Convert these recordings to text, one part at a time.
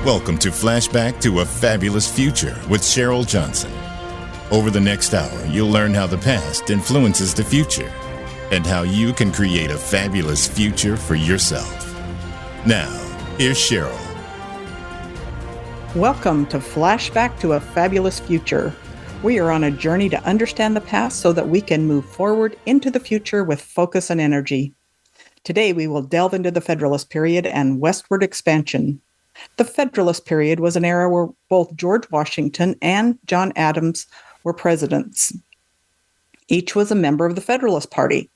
Welcome to Flashback to a Fabulous Future with Cheryl Johnson. Over the next hour, you'll learn how the past influences the future and how you can create a fabulous future for yourself. Now, here's Cheryl. Welcome to Flashback to a Fabulous Future. We are on a journey to understand the past so that we can move forward into the future with focus and energy. Today, we will delve into the Federalist period and westward expansion. The Federalist period was an era where both George Washington and John Adams were presidents. Each was a member of the Federalist Party,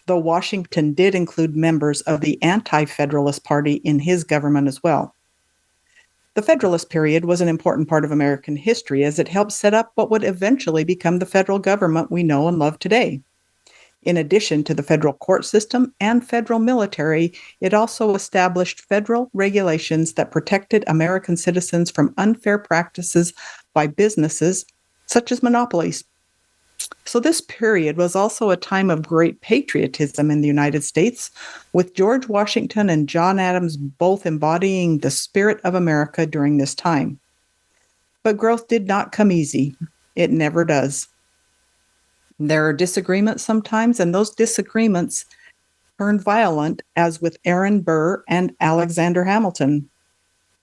though Washington did include members of the Anti-Federalist Party in his government as well. The Federalist period was an important part of American history as it helped set up what would eventually become the federal government we know and love today. In addition to the federal court system and federal military, it also established federal regulations that protected American citizens from unfair practices by businesses, such as monopolies. So this period was also a time of great patriotism in the United States, with George Washington and John Adams both embodying the spirit of America during this time. But growth did not come easy. It never does. There are disagreements sometimes, and those disagreements turned violent, as with Aaron Burr and Alexander Hamilton.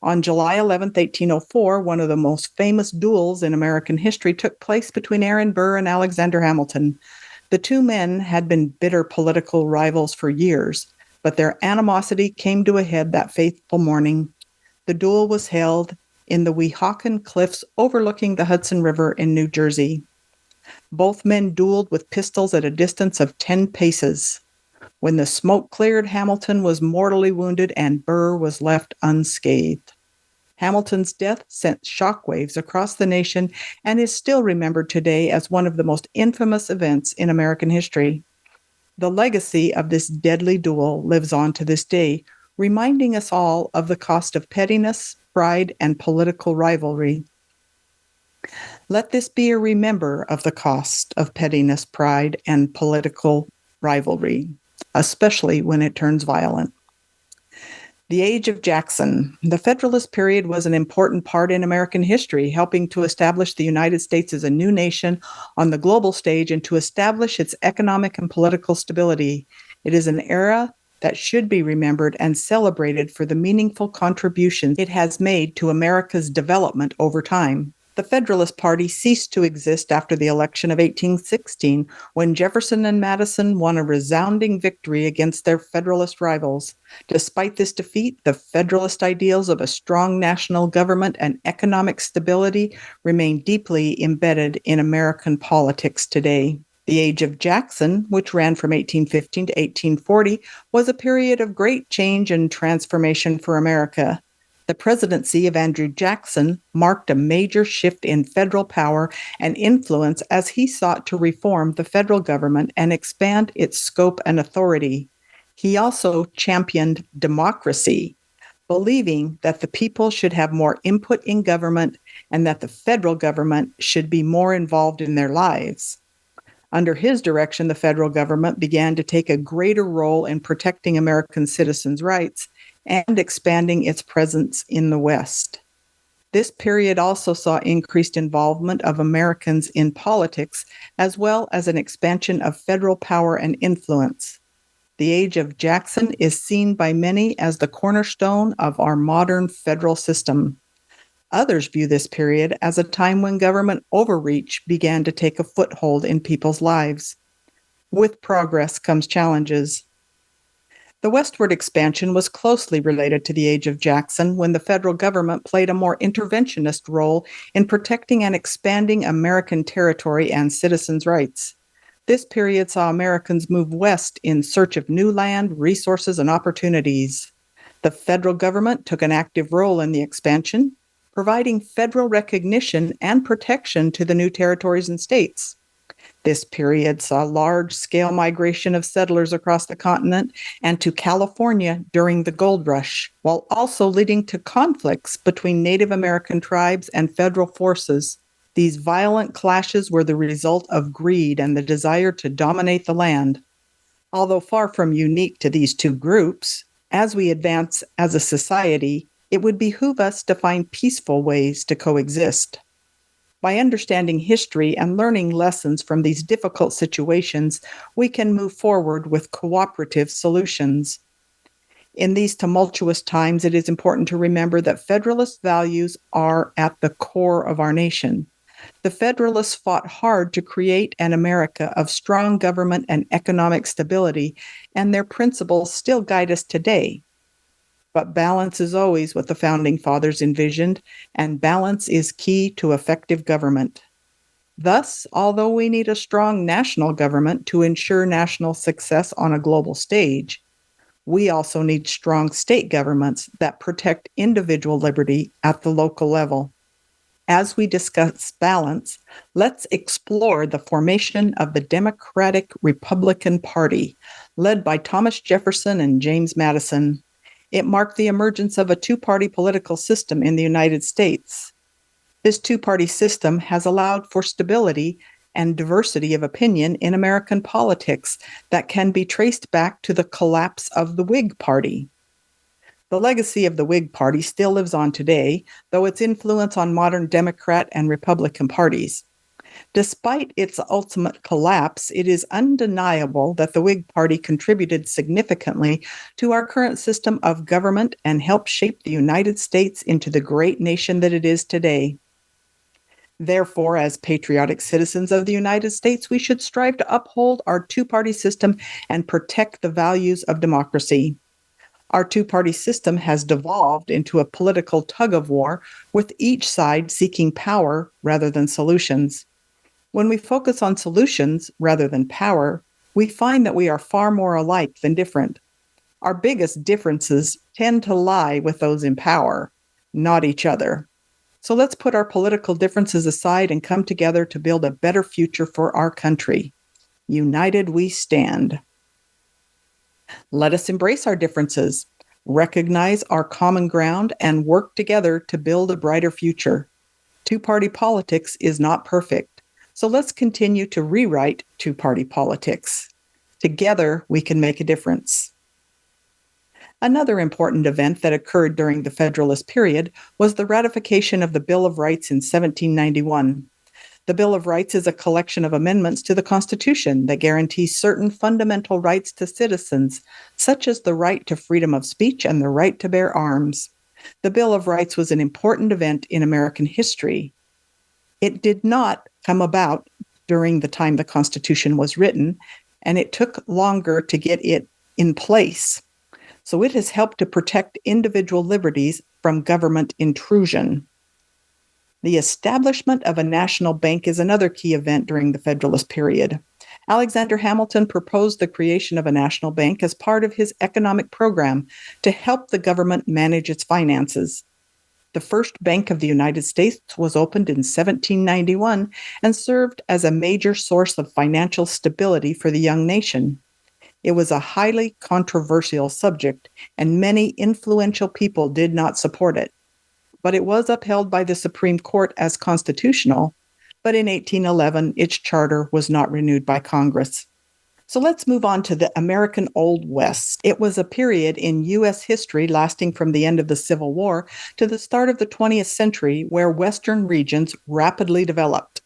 On July 11, 1804, one of the most famous duels in American history took place between Aaron Burr and Alexander Hamilton. The two men had been bitter political rivals for years, but their animosity came to a head that fateful morning. The duel was held in the Weehawken Cliffs overlooking the Hudson River in New Jersey. Both men dueled with pistols at a distance of 10 paces. When the smoke cleared, Hamilton was mortally wounded and Burr was left unscathed. Hamilton's death sent shockwaves across the nation and is still remembered today as one of the most infamous events in American history. The legacy of this deadly duel lives on to this day, reminding us all of the cost of pettiness, pride, and political rivalry. Let this be a remember of the cost of pettiness, pride, and political rivalry, especially when it turns violent. The Age of Jackson. The Federalist period was an important part in American history, helping to establish the United States as a new nation on the global stage and to establish its economic and political stability. It is an era that should be remembered and celebrated for the meaningful contributions it has made to America's development over time. The Federalist Party ceased to exist after the election of 1816, when Jefferson and Madison won a resounding victory against their Federalist rivals. Despite this defeat, the Federalist ideals of a strong national government and economic stability remain deeply embedded in American politics today. The Age of Jackson, which ran from 1815 to 1840, was a period of great change and transformation for America. The presidency of Andrew Jackson marked a major shift in federal power and influence as he sought to reform the federal government and expand its scope and authority. He also championed democracy, believing that the people should have more input in government and that the federal government should be more involved in their lives. Under his direction, the federal government began to take a greater role in protecting American citizens' rights and expanding its presence in the West. This period also saw increased involvement of Americans in politics, as well as an expansion of federal power and influence. The Age of Jackson is seen by many as the cornerstone of our modern federal system. Others view this period as a time when government overreach began to take a foothold in people's lives. With progress comes challenges. The westward expansion was closely related to the Age of Jackson, when the federal government played a more interventionist role in protecting and expanding American territory and citizens' rights. This period saw Americans move west in search of new land, resources, and opportunities. The federal government took an active role in the expansion, providing federal recognition and protection to the new territories and states. This period saw large-scale migration of settlers across the continent and to California during the gold rush, while also leading to conflicts between Native American tribes and federal forces. These violent clashes were the result of greed and the desire to dominate the land. Although far from unique to these two groups, as we advance as a society, It would behoove us to find peaceful ways to coexist. By understanding history and learning lessons from these difficult situations, we can move forward with cooperative solutions. In these tumultuous times, it is important to remember that Federalist values are at the core of our nation. The Federalists fought hard to create an America of strong government and economic stability, and their principles still guide us today. But balance is always what the Founding Fathers envisioned, and balance is key to effective government. Thus, although we need a strong national government to ensure national success on a global stage, we also need strong state governments that protect individual liberty at the local level. As we discuss balance, let's explore the formation of the Democratic Republican Party, led by Thomas Jefferson and James Madison. It marked the emergence of a two-party political system in the United States. This two-party system has allowed for stability and diversity of opinion in American politics that can be traced back to the collapse of the Whig Party. The legacy of the Whig Party still lives on today, though its influence on modern Democrat and Republican parties. Despite its ultimate collapse, it is undeniable that the Whig Party contributed significantly to our current system of government and helped shape the United States into the great nation that it is today. Therefore, as patriotic citizens of the United States, we should strive to uphold our two-party system and protect the values of democracy. Our two-party system has devolved into a political tug-of-war, with each side seeking power rather than solutions. When we focus on solutions rather than power, we find that we are far more alike than different. Our biggest differences tend to lie with those in power, not each other. So let's put our political differences aside and come together to build a better future for our country. United we stand. Let us embrace our differences, recognize our common ground, and work together to build a brighter future. Two-party politics is not perfect, so let's continue to rewrite two-party politics. Together, we can make a difference. Another important event that occurred during the Federalist period was the ratification of the Bill of Rights in 1791. The Bill of Rights is a collection of amendments to the Constitution that guarantees certain fundamental rights to citizens, such as the right to freedom of speech and the right to bear arms. The Bill of Rights was an important event in American history. It did not come about during the time the Constitution was written, and it took longer to get it in place. So it has helped to protect individual liberties from government intrusion. The establishment of a national bank is another key event during the Federalist period. Alexander Hamilton proposed the creation of a national bank as part of his economic program to help the government manage its finances. The first Bank of the United States was opened in 1791 and served as a major source of financial stability for the young nation. It was a highly controversial subject, and many influential people did not support it. But it was upheld by the Supreme Court as constitutional, but in 1811, its charter was not renewed by Congress. So let's move on to the American Old West. It was a period in U.S. history lasting from the end of the Civil War to the start of the 20th century, where Western regions rapidly developed.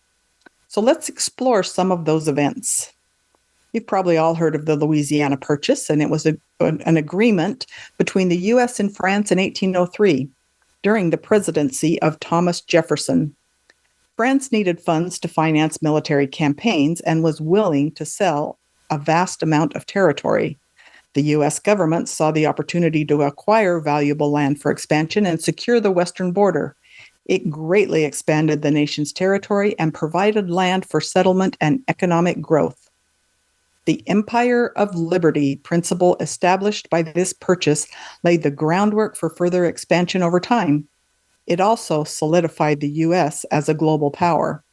So let's explore some of those events. You've probably all heard of the Louisiana Purchase, and it was an agreement between the U.S. and France in 1803 during the presidency of Thomas Jefferson. France needed funds to finance military campaigns and was willing to sell a vast amount of territory. The U.S. government saw the opportunity to acquire valuable land for expansion and secure the western border. It greatly expanded the nation's territory and provided land for settlement and economic growth. The Empire of Liberty principle established by this purchase laid the groundwork for further expansion over time. It also solidified the U.S. as a global power.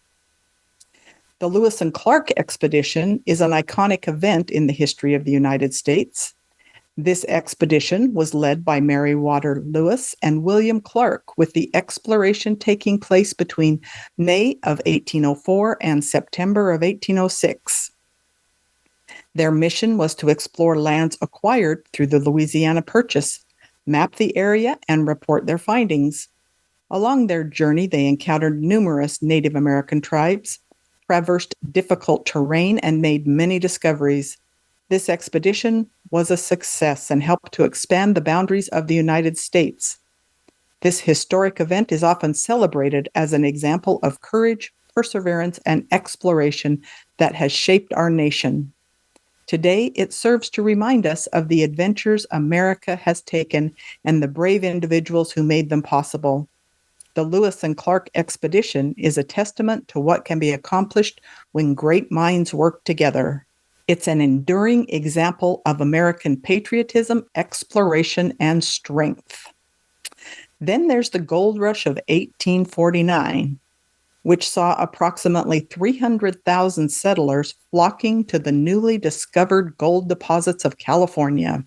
The Lewis and Clark expedition is an iconic event in the history of the United States. This expedition was led by Meriwether Lewis and William Clark, with the exploration taking place between May of 1804 and September of 1806. Their mission was to explore lands acquired through the Louisiana Purchase. map the area, and report their findings. Along their journey, they encountered numerous Native American tribes, traversed difficult terrain, and made many discoveries. This expedition was a success and helped to expand the boundaries of the United States. This historic event is often celebrated as an example of courage, perseverance, and exploration that has shaped our nation. Today, it serves to remind us of the adventures America has taken and the brave individuals who made them possible. The Lewis and Clark expedition is a testament to what can be accomplished when great minds work together. It's an enduring example of American patriotism, exploration, and strength. Then there's the gold rush of 1849, which saw approximately 300,000 settlers flocking to the newly discovered gold deposits of California.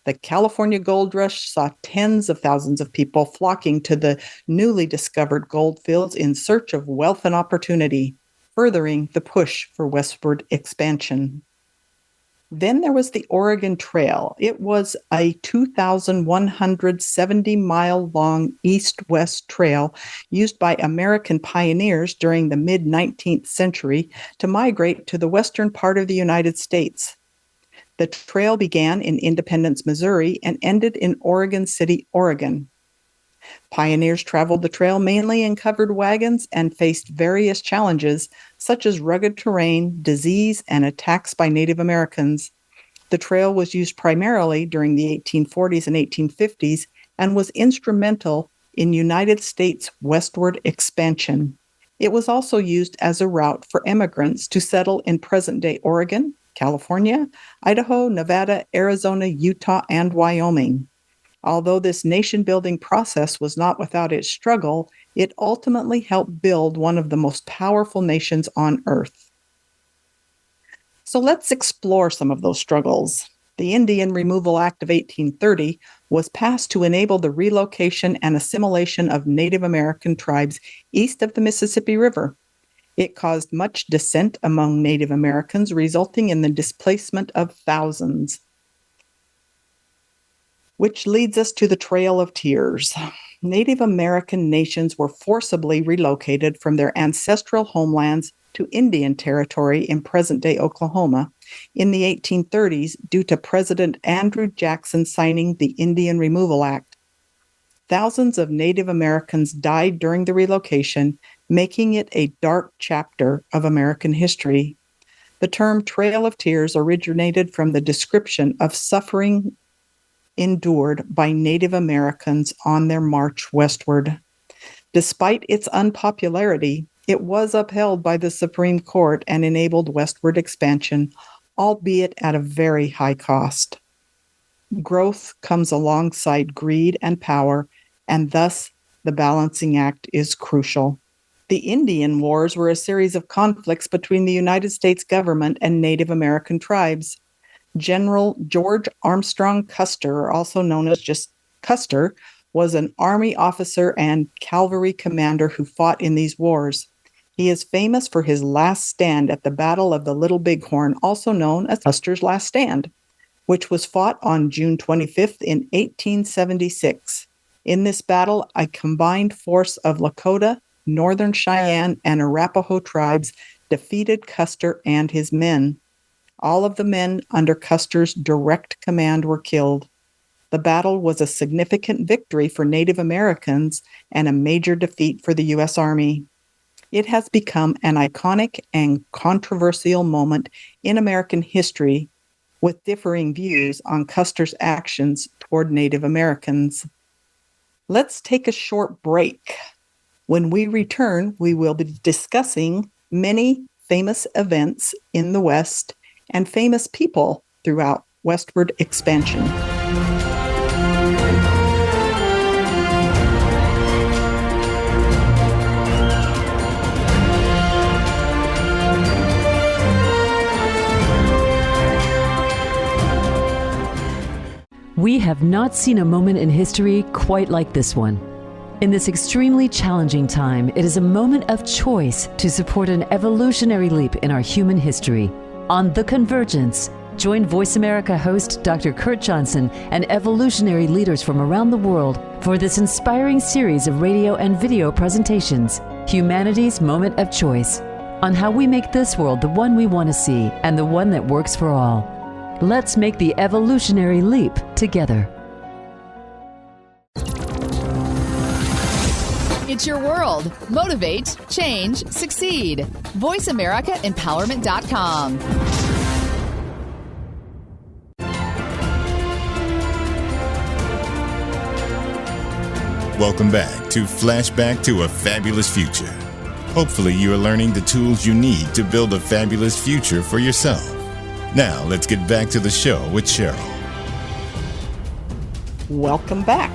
The California Gold Rush saw tens of thousands of people flocking to the newly discovered gold fields in search of wealth and opportunity, furthering the push for westward expansion. Then there was the Oregon Trail. It was a 2,170-mile-long east-west trail used by American pioneers during the mid-19th century to migrate to the western part of the United States. The trail began in Independence, Missouri, and ended in Oregon City, Oregon. Pioneers traveled the trail mainly in covered wagons and faced various challenges, such as rugged terrain, disease, and attacks by Native Americans. The trail was used primarily during the 1840s and 1850s and was instrumental in United States westward expansion. It was also used as a route for immigrants to settle in present-day Oregon, California, Idaho, Nevada, Arizona, Utah, and Wyoming. Although this nation-building process was not without its struggle, it ultimately helped build one of the most powerful nations on earth. So let's explore some of those struggles. The Indian Removal Act of 1830 was passed to enable the relocation and assimilation of Native American tribes east of the Mississippi River. It caused much dissent among Native Americans, resulting in the displacement of thousands. Which leads us to the Trail of Tears. Native American nations were forcibly relocated from their ancestral homelands to Indian Territory in present-day Oklahoma in the 1830s due to President Andrew Jackson signing the Indian Removal Act. Thousands of Native Americans died during the relocation, making it a dark chapter of American history. The term Trail of Tears originated from the description of suffering endured by Native Americans on their march westward. Despite its unpopularity, it was upheld by the Supreme Court and enabled westward expansion, albeit at a very high cost. Growth comes alongside greed and power, and thus the balancing act is crucial. The Indian Wars were a series of conflicts between the United States government and Native American tribes. General George Armstrong Custer, also known as just Custer, was an Army officer and cavalry commander who fought in these wars. He is famous for his last stand at the Battle of the Little Bighorn, also known as Custer's Last Stand, which was fought on June 25th in 1876. In this battle, a combined force of Lakota, Northern Cheyenne, and Arapaho tribes defeated Custer and his men. All of the men under Custer's direct command were killed. The battle was a significant victory for Native Americans and a major defeat for the U.S. Army. It has become an iconic and controversial moment in American history, with differing views on Custer's actions toward Native Americans. Let's take a short break. When we return, we will be discussing many famous events in the West and famous people throughout westward expansion. We have not seen a moment in history quite like this one. In this extremely challenging time, it is a moment of choice to support an evolutionary leap in our human history. On The Convergence, Join Voice America host Dr. Kurt Johnson and evolutionary leaders from around the world for this inspiring series of radio and video presentations, Humanity's Moment of Choice, on how we make this world the one we want to see and the one that works for all. Let's make the evolutionary leap together. It's your world. Motivate, change, succeed. VoiceAmericaEmpowerment.com. Welcome back to Flashback to a Fabulous Future. Hopefully you are learning the tools you need to build a fabulous future for yourself. Now let's get back to the show with Cheryl. Welcome back.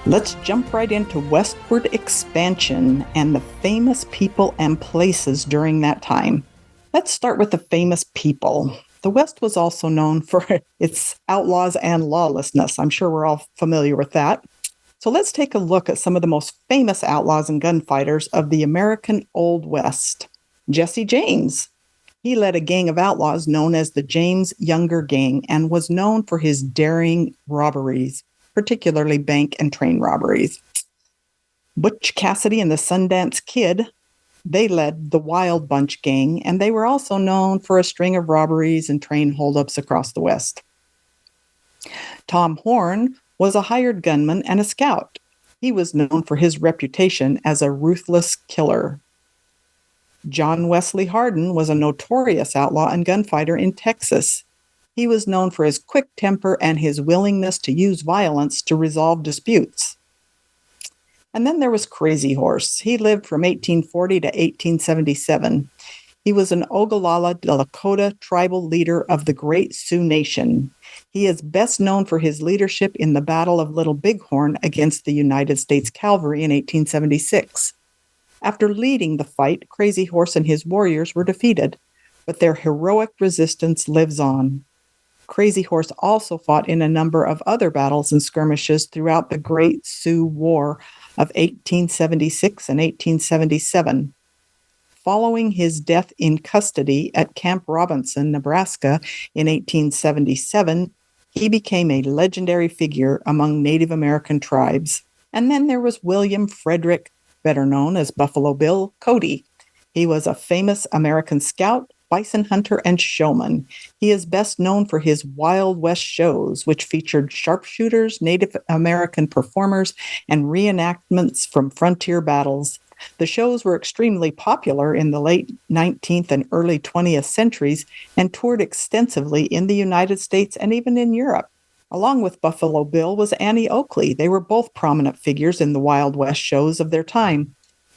Let's jump right into westward expansion and the famous people and places during that time. Let's start with the famous people. The West was also known for its outlaws and lawlessness. I'm sure we're all familiar with that. So let's take a look at some of the most famous outlaws and gunfighters of the American Old West. Jesse James. He led a gang of outlaws known as the James Younger Gang and was known for his daring robberies, particularly bank and train robberies. Butch Cassidy and the Sundance Kid, they led the Wild Bunch Gang, and they were also known for a string of robberies and train holdups across the West. Tom Horn was a hired gunman and a scout. He was known for his reputation as a ruthless killer. John Wesley Hardin was a notorious outlaw and gunfighter in Texas. He was known for his quick temper and his willingness to use violence to resolve disputes. And then there was Crazy Horse. He lived from 1840 to 1877. He was an Ogallala Lakota tribal leader of the Great Sioux Nation. He is best known for his leadership in the Battle of Little Bighorn against the United States Cavalry in 1876. After leading the fight, Crazy Horse and his warriors were defeated, but their heroic resistance lives on. Crazy Horse also fought in a number of other battles and skirmishes throughout the Great Sioux War of 1876 and 1877. Following his death in custody at Camp Robinson, Nebraska in 1877, he became a legendary figure among Native American tribes. And then there was William Frederick, better known as Buffalo Bill Cody. He was a famous American scout, bison hunter, and showman. He is best known for his Wild West shows, which featured sharpshooters, Native American performers, and reenactments from frontier battles. The shows were extremely popular in the late 19th and early 20th centuries and toured extensively in the United States and even in Europe. Along with Buffalo Bill was Annie Oakley. They were both prominent figures in the Wild West shows of their time.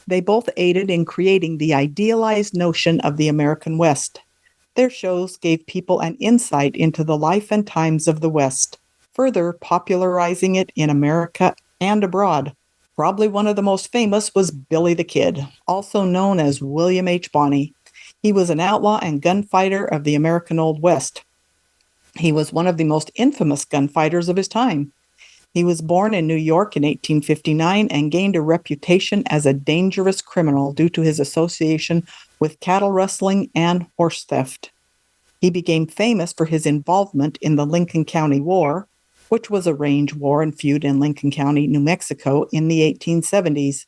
They both aided in creating the idealized notion of the American West. Their shows gave people an insight into the life and times of the West, further popularizing it in America and abroad. Probably one of the most famous was Billy the Kid, also known as William H. Bonney. He was an outlaw and gunfighter of the American Old West. He was one of the most infamous gunfighters of his time. He was born in New York in 1859 and gained a reputation as a dangerous criminal due to his association with cattle rustling and horse theft. He became famous for his involvement in the Lincoln County War, which was a range war and feud in Lincoln County, New Mexico in the 1870s.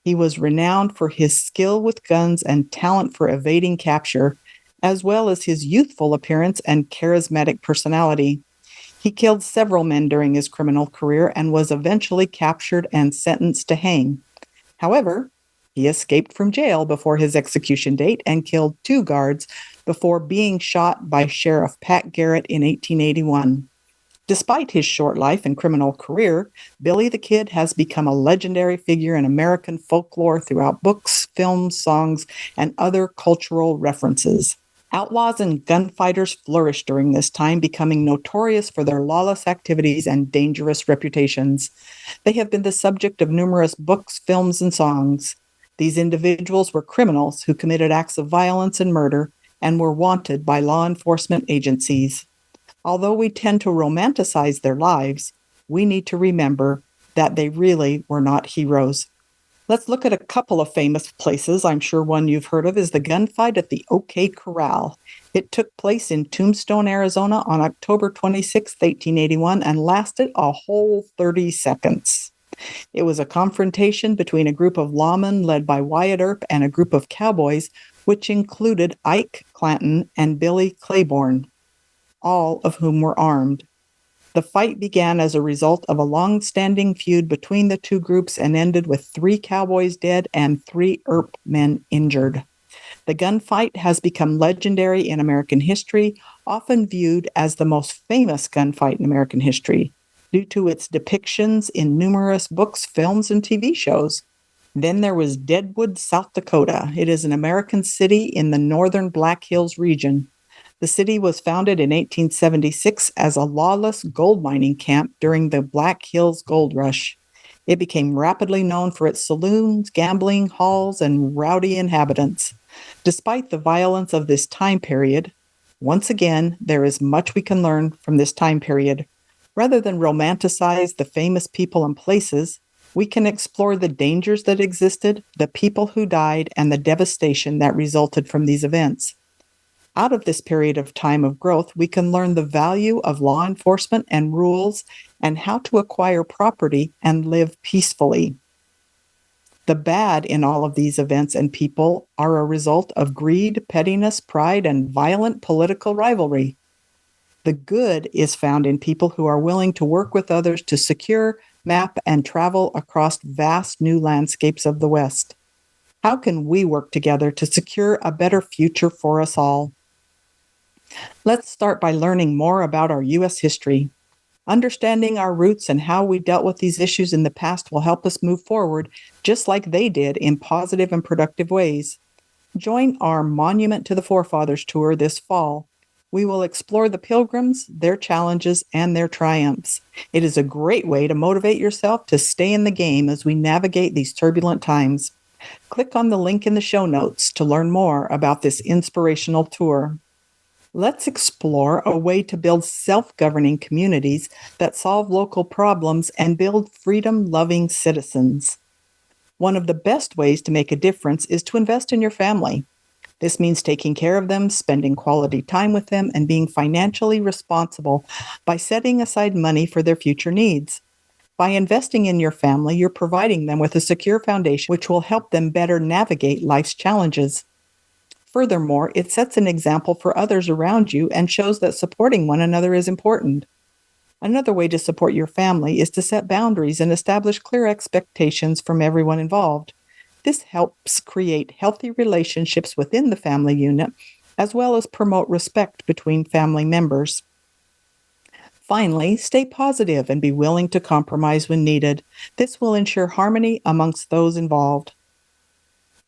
He was renowned for his skill with guns and talent for evading capture, as well as his youthful appearance and charismatic personality. He killed several men during his criminal career and was eventually captured and sentenced to hang. However, he escaped from jail before his execution date and killed 2 guards before being shot by Sheriff Pat Garrett in 1881. Despite his short life and criminal career, Billy the Kid has become a legendary figure in American folklore throughout books, films, songs, and other cultural references. Outlaws and gunfighters flourished during this time, becoming notorious for their lawless activities and dangerous reputations. They have been the subject of numerous books, films, and songs. These individuals were criminals who committed acts of violence and murder and were wanted by law enforcement agencies. Although we tend to romanticize their lives, we need to remember that they really were not heroes. Let's look at a couple of famous places. I'm sure one you've heard of is the gunfight at the OK Corral. It took place in Tombstone, Arizona on October 26, 1881, and lasted a whole 30 seconds. It was a confrontation between a group of lawmen led by Wyatt Earp and a group of cowboys, which included Ike Clanton and Billy Claiborne, all of whom were armed. The fight began as a result of a long-standing feud between the two groups and ended with 3 cowboys dead and 3 Earp men injured. The gunfight has become legendary in American history, often viewed as the most famous gunfight in American history, due to its depictions in numerous books, films, and TV shows. Then there was Deadwood, South Dakota. It is an American city in the northern Black Hills region. The city was founded in 1876 as a lawless gold mining camp during the Black Hills Gold Rush. It became rapidly known for its saloons, gambling halls, and rowdy inhabitants. Despite the violence of this time period, once again, there is much we can learn from this time period. Rather than romanticize the famous people and places, we can explore the dangers that existed, the people who died, and the devastation that resulted from these events. Out of this period of time of growth, we can learn the value of law enforcement and rules and how to acquire property and live peacefully. The bad in all of these events and people are a result of greed, pettiness, pride, and violent political rivalry. The good is found in people who are willing to work with others to secure, map, and travel across vast new landscapes of the West. How can we work together to secure a better future for us all? Let's start by learning more about our U.S. history. Understanding our roots and how we dealt with these issues in the past will help us move forward, just like they did, in positive and productive ways. Join our Monument to the Forefathers tour this fall. We will explore the Pilgrims, their challenges, and their triumphs. It is a great way to motivate yourself to stay in the game as we navigate these turbulent times. Click on the link in the show notes to learn more about this inspirational tour. Let's explore a way to build self-governing communities that solve local problems and build freedom-loving citizens. One of the best ways to make a difference is to invest in your family. This means taking care of them, spending quality time with them, and being financially responsible by setting aside money for their future needs. By investing in your family, you're providing them with a secure foundation which will help them better navigate life's challenges. Furthermore, it sets an example for others around you and shows that supporting one another is important. Another way to support your family is to set boundaries and establish clear expectations from everyone involved. This helps create healthy relationships within the family unit, as well as promote respect between family members. Finally, stay positive and be willing to compromise when needed. This will ensure harmony amongst those involved.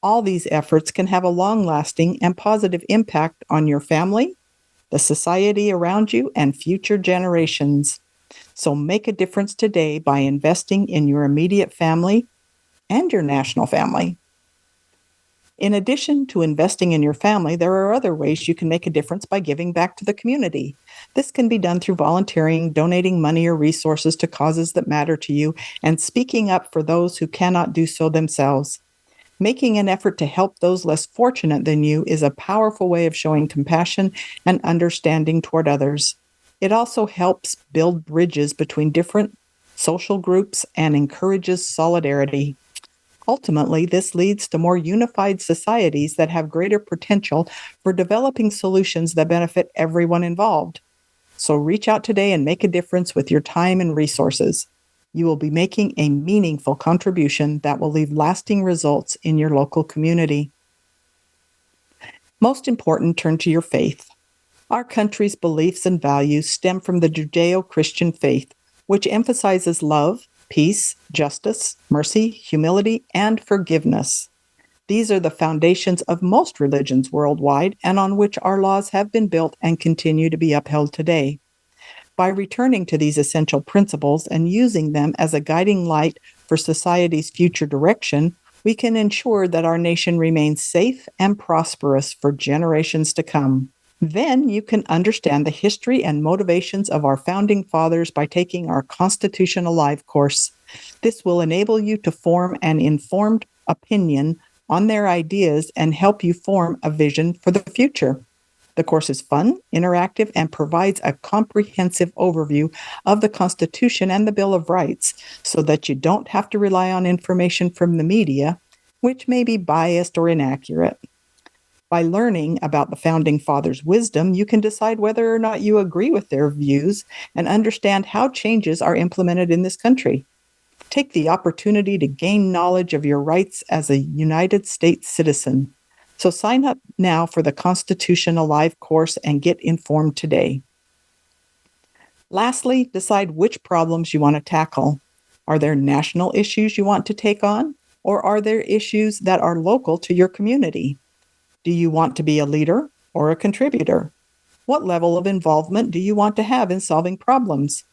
All these efforts can have a long-lasting and positive impact on your family, the society around you, and future generations. So make a difference today by investing in your immediate family and your national family. In addition to investing in your family, there are other ways you can make a difference by giving back to the community. This can be done through volunteering, donating money or resources to causes that matter to you, and speaking up for those who cannot do so themselves. Making an effort to help those less fortunate than you is a powerful way of showing compassion and understanding toward others. It also helps build bridges between different social groups and encourages solidarity. Ultimately, this leads to more unified societies that have greater potential for developing solutions that benefit everyone involved. So reach out today and make a difference with your time and resources. You will be making a meaningful contribution that will leave lasting results in your local community. Most important, turn to your faith. Our country's beliefs and values stem from the Judeo-Christian faith, which emphasizes love, peace, justice, mercy, humility, and forgiveness. These are the foundations of most religions worldwide and on which our laws have been built and continue to be upheld today. By returning to these essential principles and using them as a guiding light for society's future direction, we can ensure that our nation remains safe and prosperous for generations to come. Then you can understand the history and motivations of our founding fathers by taking our Constitution Alive course. This will enable you to form an informed opinion on their ideas and help you form a vision for the future. The course is fun, interactive, and provides a comprehensive overview of the Constitution and the Bill of Rights so that you don't have to rely on information from the media, which may be biased or inaccurate. By learning about the Founding Fathers' wisdom, you can decide whether or not you agree with their views and understand how changes are implemented in this country. Take the opportunity to gain knowledge of your rights as a United States citizen. So sign up now for the Constitution Alive course and get informed today. Lastly, decide which problems you want to tackle. Are there national issues you want to take on, or are there issues that are local to your community? Do you want to be a leader or a contributor? What level of involvement do you want to have in solving problems?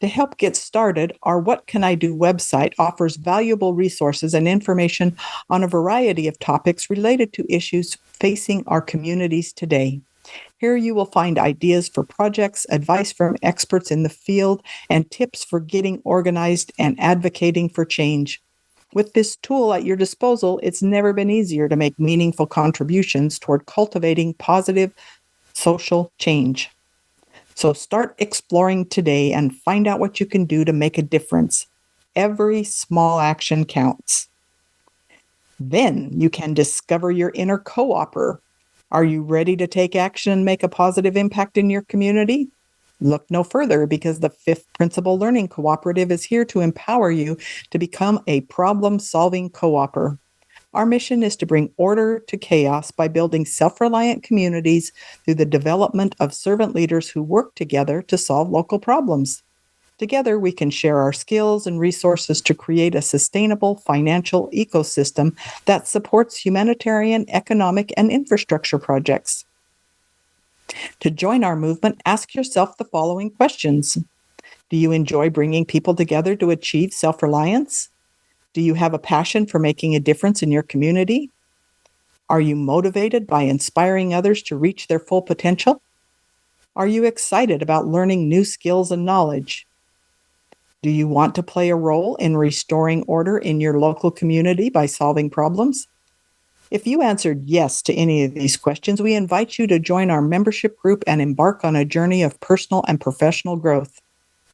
To help get started, our What Can I Do website offers valuable resources and information on a variety of topics related to issues facing our communities today. Here you will find ideas for projects, advice from experts in the field, and tips for getting organized and advocating for change. With this tool at your disposal, it's never been easier to make meaningful contributions toward cultivating positive social change. So start exploring today and find out what you can do to make a difference. Every small action counts. Then you can discover your inner co-opper. Are you ready to take action and make a positive impact in your community? Look no further, because the Fifth Principle Learning Cooperative is here to empower you to become a problem-solving co-opper. Our mission is to bring order to chaos by building self-reliant communities through the development of servant leaders who work together to solve local problems. Together, we can share our skills and resources to create a sustainable financial ecosystem that supports humanitarian, economic, and infrastructure projects. To join our movement, ask yourself the following questions. Do you enjoy bringing people together to achieve self-reliance? Do you have a passion for making a difference in your community? Are you motivated by inspiring others to reach their full potential? Are you excited about learning new skills and knowledge? Do you want to play a role in restoring order in your local community by solving problems? If you answered yes to any of these questions, we invite you to join our membership group and embark on a journey of personal and professional growth.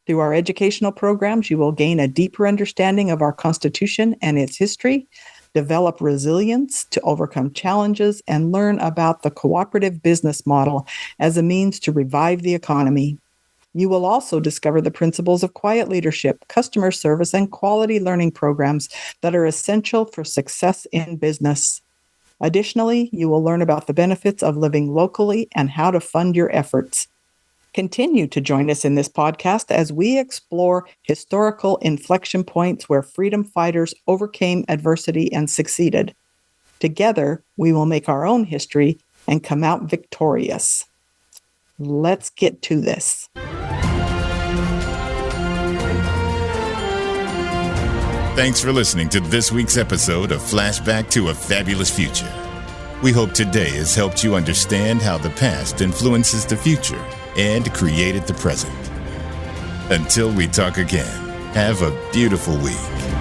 Through our educational programs, you will gain a deeper understanding of our Constitution and its history, develop resilience to overcome challenges, and learn about the cooperative business model as a means to revive the economy. You will also discover the principles of quiet leadership, customer service, and quality learning programs that are essential for success in business. Additionally, you will learn about the benefits of living locally and how to fund your efforts. Continue to join us in this podcast as we explore historical inflection points where freedom fighters overcame adversity and succeeded. Together, we will make our own history and come out victorious. Let's get to this. Thanks for listening to this week's episode of Flashback to a Fabulous Future. We hope today has helped you understand how the past influences the future and created the present. Until we talk again, have a beautiful week.